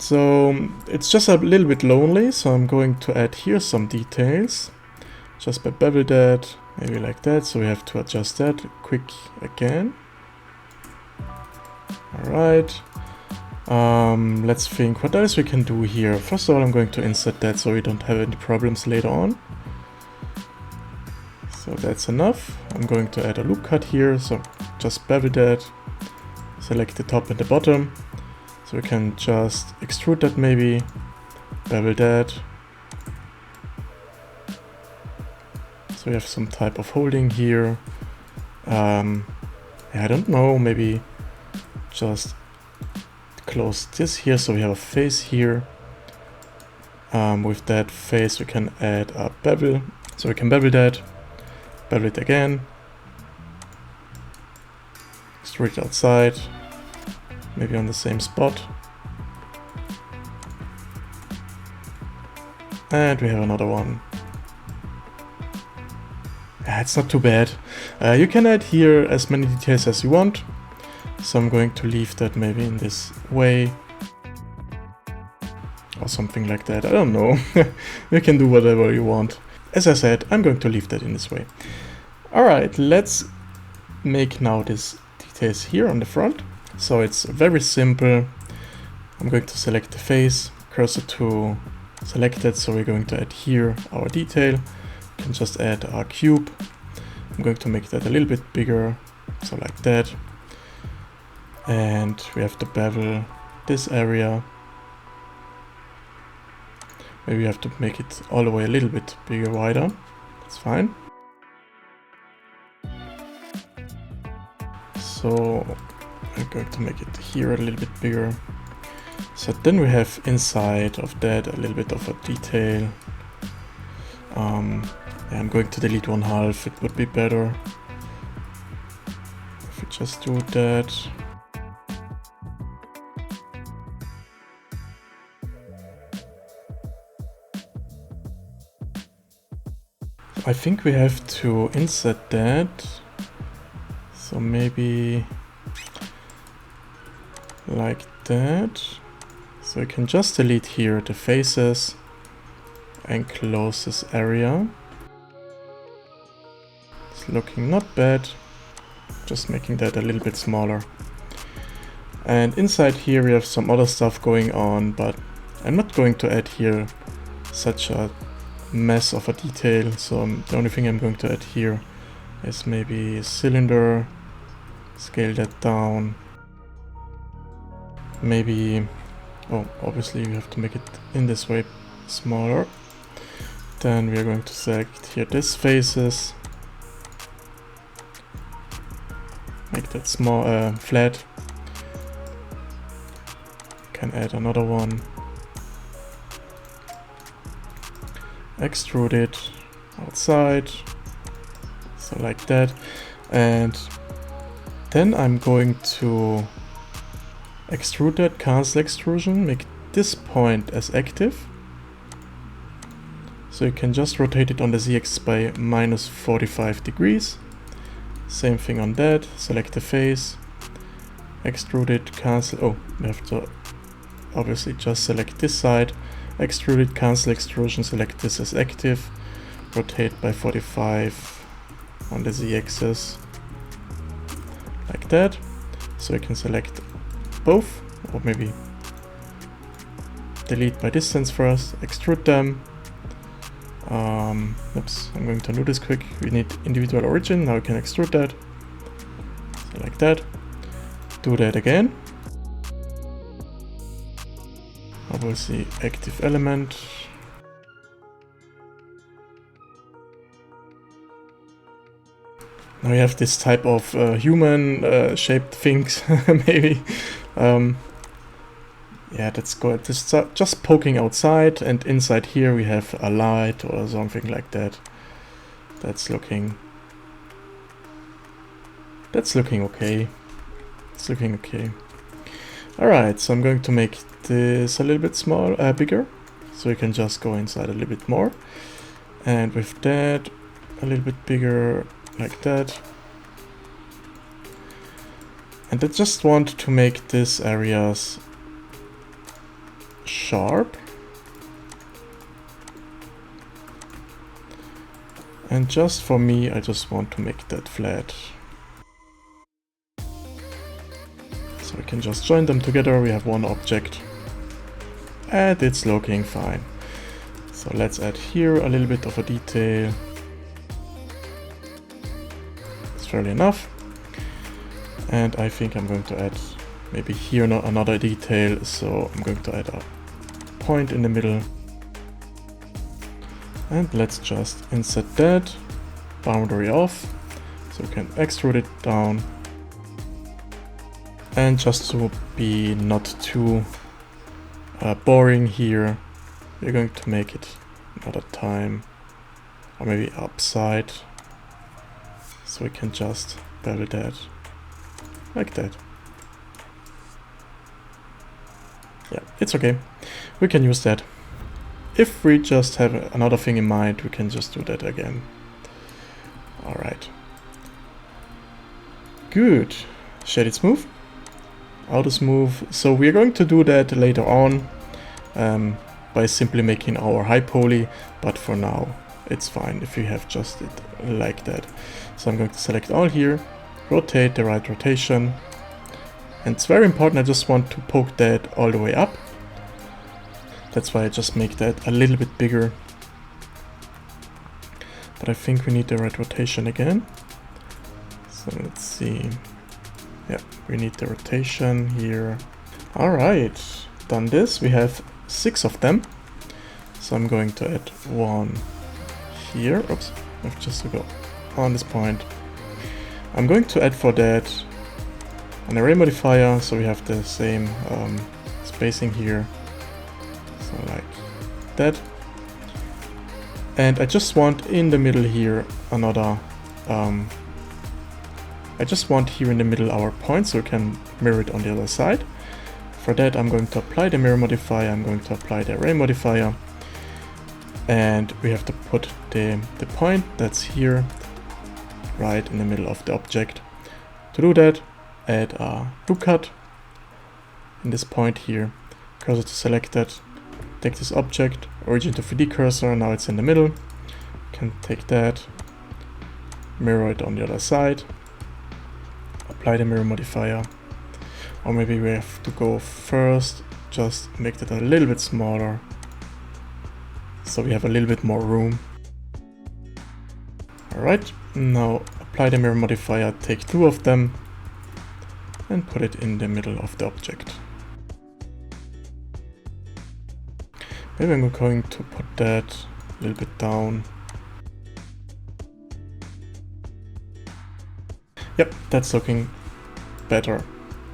So it's just a little bit lonely, so I'm going to add here some details. Just by bevel that, maybe like that, so we have to adjust that quick again. Alright. Let's think what else we can do here. First of all, I'm going to insert that so we don't have any problems later on. So that's enough. I'm going to add a loop cut here, so just bevel that, select the top and the bottom. So we can just extrude that maybe, bevel that. So we have some type of holding here. Yeah, I don't know, maybe just close this here so we have a face here. With that face we can add a bevel, so we can bevel that, bevel it again, extrude it outside, maybe on the same spot, and we have another one. It's not too bad. You can add here as many details as you want. So I'm going to leave that maybe in this way. Or something like that. I don't know. You can do whatever you want. As I said, I'm going to leave that in this way. Alright, let's make now these details here on the front. So it's very simple. I'm going to select the face, cursor to selected, so we're going to add here our detail. We can just add our cube. I'm going to make that a little bit bigger, so like that. And we have to bevel this area. Maybe we have to make it all the way a little bit bigger, wider. That's fine. So I'm going to make it here a little bit bigger. So then we have inside of that a little bit of a detail. Yeah, I'm going to delete 1/2, it would be better if we just do that. I think we have to insert that, so maybe like that. So I can just delete here the faces and close this area. It's looking not bad, just making that a little bit smaller. And inside here we have some other stuff going on, but I'm not going to add here such a mess of a detail, so the only thing I'm going to add here is maybe a cylinder, scale that down, maybe, oh, obviously you have to make it in this way smaller. Then we are going to select here these faces, make that small, flat, can add another one. Extrude it outside, so like that, and then I'm going to extrude that, cancel extrusion, make this point as active, so you can just rotate it on the z-axis by -45 degrees. Same thing on that, select the face, extrude it, cancel, oh, we have to obviously just select this side, extrude it, cancel extrusion, select this as active, rotate by 45 on the z-axis, like that. So you can select both, or maybe delete by distance first, extrude them. Oops, I'm going to do this quick. We need individual origin, now we can extrude that, so like that. Do that again. Obviously active element. Now we have this type of human shaped things, maybe. Yeah, that's good. This is just poking outside, and inside here we have a light or something like that. That's looking okay. It's looking okay. Alright, so I'm going to make this a little bit bigger, so you can just go inside a little bit more, and with that a little bit bigger, like that. And I just want to make these areas sharp. And just for me, I just want to make that flat. So we can just join them together, we have one object. And it's looking fine. So let's add here a little bit of a detail. It's fairly enough. And I think I'm going to add maybe here another detail. So I'm going to add a point in the middle. And let's just insert that. Boundary off. So we can extrude it down. And just to be not too boring here, we're going to make it another time, or maybe upside, so we can just bevel that, like that. Yeah, it's okay, we can use that. If we just have another thing in mind, we can just do that again. Alright. Good. Shaded smooth. Auto smooth. So we're going to do that later on by simply making our high poly, but for now it's fine if you have just it like that. So I'm going to select all here, rotate the right rotation, and it's very important, I just want to poke that all the way up. That's why I just make that a little bit bigger. But I think we need the right rotation again. So let's see. Yeah, we need the rotation here. Alright, done this. We have 6 of them. So I'm going to add one here. Oops, I have just to go on this point. I'm going to add for that an array modifier, so we have the same spacing here. So like that. And I just want in the middle here another I just want here in the middle our point, so we can mirror it on the other side. For that I'm going to apply the mirror modifier, I'm going to apply the array modifier, and we have to put the point that's here right in the middle of the object. To do that, add a loop cut in this point here, cursor to selected, take this object, origin to 3D cursor, now it's in the middle, can take that, mirror it on the other side, apply the mirror modifier, or maybe we have to go first, just make that a little bit smaller, so we have a little bit more room. Alright, now apply the mirror modifier, take 2 of them, and put it in the middle of the object. Maybe I'm going to put that a little bit down. Yep, that's looking better.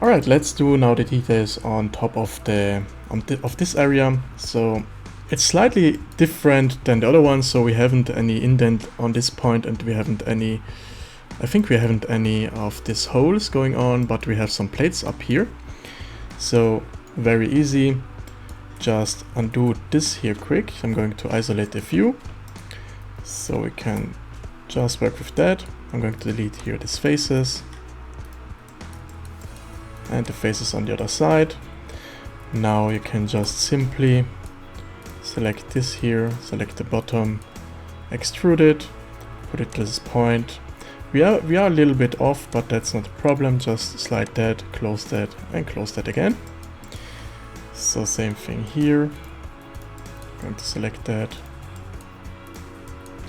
Alright, let's do now the details on top of of this area. So it's slightly different than the other one, so we haven't any indent on this point, and we haven't any, I think we haven't any of these holes going on, but we have some plates up here. So very easy, just undo this here quick. I'm going to isolate the view, so we can just work with that. I'm going to delete here these faces and the faces on the other side. Now you can just simply select this here, select the bottom, extrude it, put it to this point. We are a little bit off, but that's not a problem. Just slide that, and close that again. So same thing here. I'm going to select that,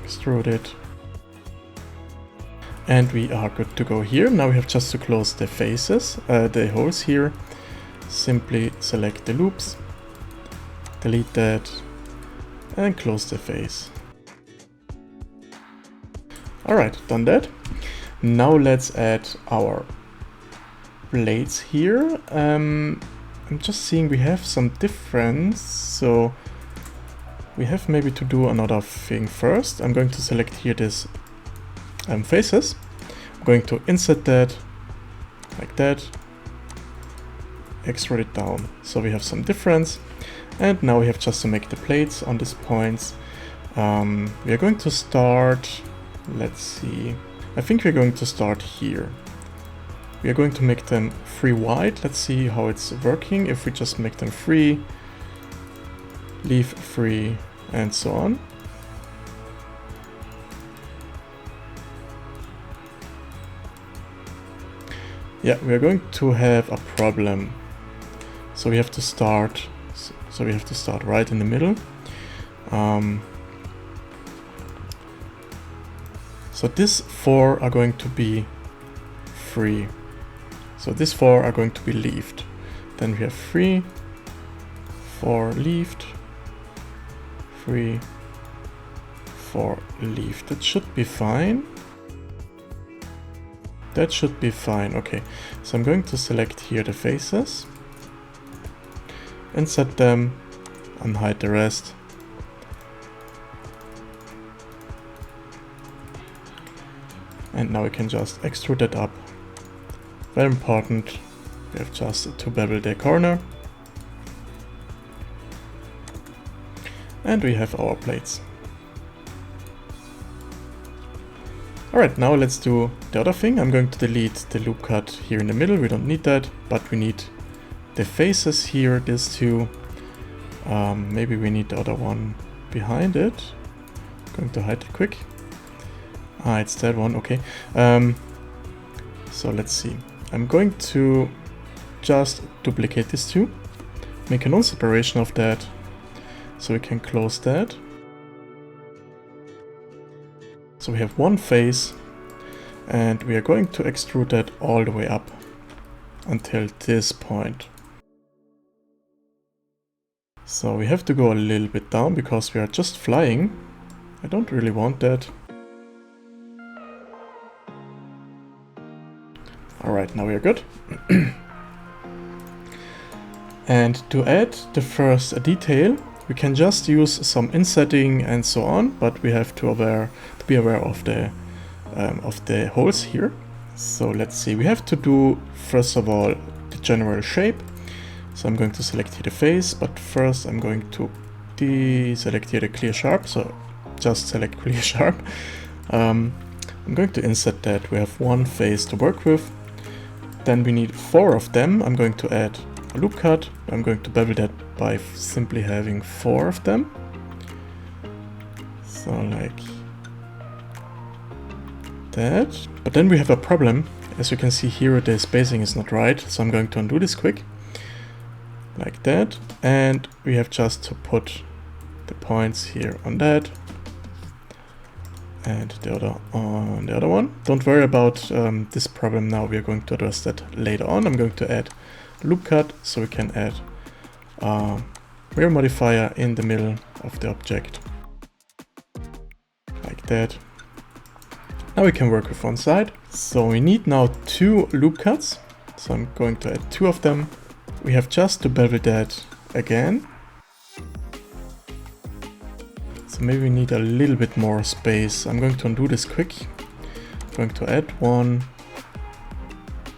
extrude it. And we are good to go here. Now we have just to close the faces, the holes here. Simply select the loops, delete that, and close the face. Alright, done that. Now let's add our blades here. I'm just seeing we have some difference, so we have maybe to do another thing first. I'm going to select here this faces. I'm going to insert that like that, extrude it down, so we have some difference. And now we have just to make the plates on these points. We are going to start, let's see, I think we're going to start here. We are going to make them 3 wide. Let's see how it's working. If we just make them 3, leave free, and so on. Yeah, we are going to have a problem. So we have to start. So we have to start right in the middle. So these 4 are going to be free. So these 4 are going to be leaved. Then we have 3, 4 leaved, 3, 4 leaved. That should be fine. That should be fine. Okay, so I'm going to select here the faces and set them and hide the rest. And now we can just extrude that up. Very important, we have just to bevel the corner. And we have our plates. Alright, now let's do the other thing. I'm going to delete the loop cut here in the middle, we don't need that, but we need the faces here, these 2. Maybe we need the other one behind it. I'm going to hide it quick. Ah, it's that one, okay. So let's see. I'm going to just duplicate these 2, make a non-separation of that, so we can close that. So we have one face, and we are going to extrude that all the way up until this point. So we have to go a little bit down because we are just flying. I don't really want that. Alright, now we are good. And to add the first detail, we can just use some insetting and so on, but we have to be aware of the holes here. So let's see, we have to do first of all the general shape. So I'm going to select here the face, but first I'm going to deselect here the clear sharp, so just select clear sharp. I'm going to insert that. We have one face to work with. Then we need 4 of them. I'm going to add a loop cut. I'm going to bevel that by simply having 4 of them. So like that. But then we have a problem. As you can see here, the spacing is not right. So I'm going to undo this quick. Like that. And we have just to put the points here on that. And the other on the other one. Don't worry about this problem now. We are going to address that later on. I'm going to add loop cut so we can add rear modifier in the middle of the object. Like that. Now we can work with one side. So we need now 2 loop cuts. So I'm going to add 2 of them. We have just to bevel that again. So maybe we need a little bit more space. I'm going to undo this quick. I'm going to add 1,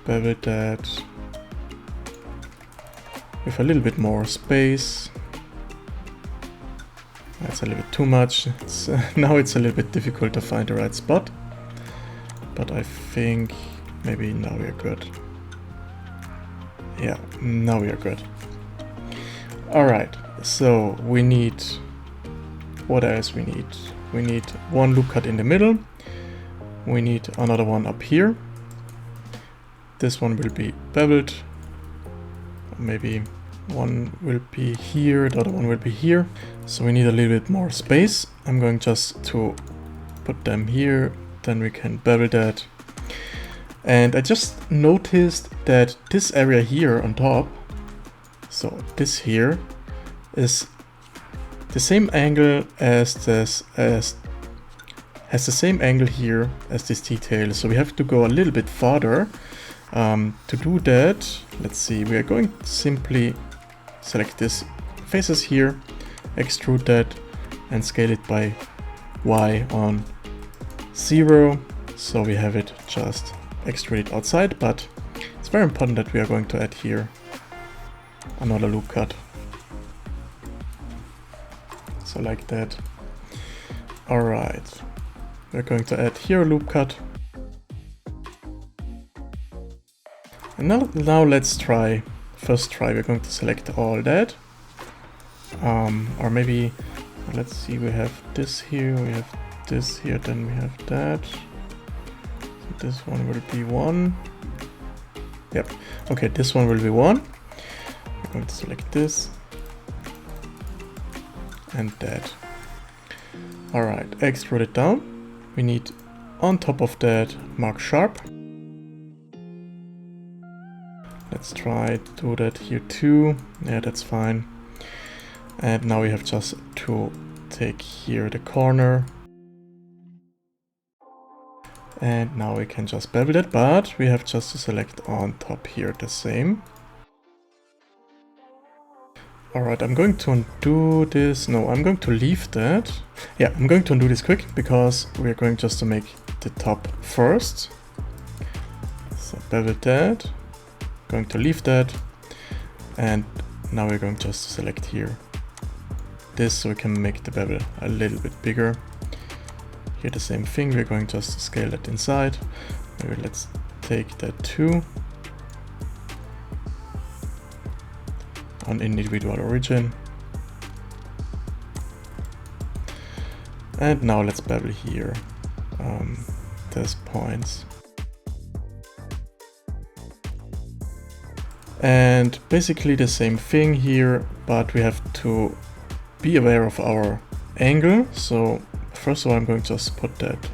bevel that with a little bit more space. That's a little bit too much. Now it's a little bit difficult to find the right spot. But I think maybe now we are good. Yeah, now we are good. Alright, so we need... What else we need? We need 1 loop cut in the middle. We need another one up here. This one will be beveled. Maybe one will be here, the other one will be here. So we need a little bit more space. I'm going just to put them here, then we can bevel that. And I just noticed that this area here on top, so this here, is the same angle as this, has the same angle here as this detail. So we have to go a little bit farther. To do that, let's see, we are going to simply select this faces here, extrude that and scale it by Y on 0. So we have it just extruded outside, but it's very important that we are going to add here another loop cut. So like that. Alright, we're going to add here a loop cut. And now let's try, first try, we're going to select all that. Or maybe, let's see, we have this here, we have this here, then we have that. So this one will be 1. Yep, okay, this one will be 1. We're going to select this and that. Alright, extrude it down. We need on top of that mark sharp. Let's try to do that here too. Yeah, that's fine. And now we have just to take here the corner. And now we can just bevel it, but we have just to select on top here the same. Alright, I'm going to undo this. No, I'm going to leave that. Yeah, I'm going to undo this quick because we're going just to make the top first. So bevel that. Going to leave that. And now we're going just to select here this so we can make the bevel a little bit bigger. Here the same thing, we're going just to scale that inside. Maybe let's take that too. On individual origin. And now let's bevel here these points. And basically the same thing here, but we have to be aware of our angle. So first of all, I'm going to just put that.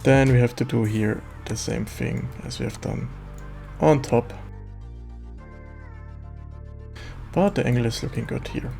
Then we have to do here the same thing as we have done on top. But the angle is looking good here.